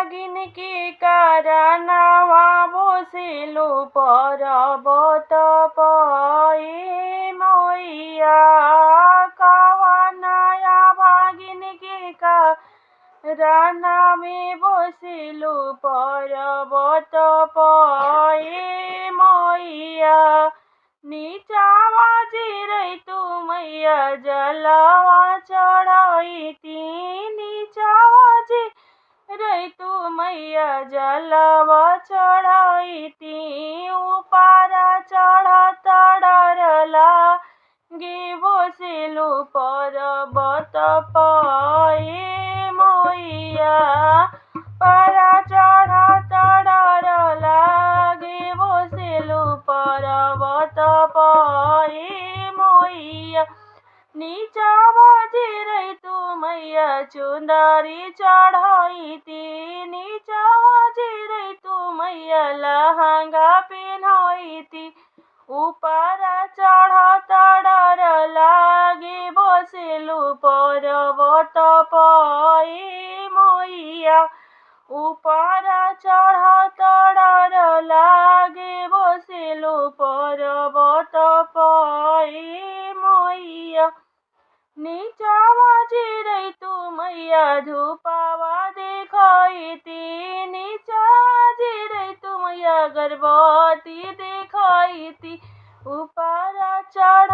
भागिनके कारनावा बसिलु पर्वत पए मैया कवनाया भागिनके कारनामे बसिलु पर्वत पए मैया नीचावा जिरै तू मैया जलवा चढ़ैती नीचावा जिरै तू मैया जलवा चढ़ैती ऊपर चढ़त डर लागे बसिलु पर्वत पए मैया पारा चढ़त डर लागे बसिलु पर्वत पए मैया नीचावा जिरै तू मैया चुंदरी चढ़ैती नीचावा जिरै तू मैया लहंगा पिन्हैती ऊपर चढ़त डर लागे बसिलु पर्वत पए मैया ऊपर चढ़त डर लागे बसिलु पर्वत पए मैया नीचावा जिरै तू मैया धूपवा देखैती नीचावा जिरै तू मैया गर्भवती देखैती ऊपर चढ़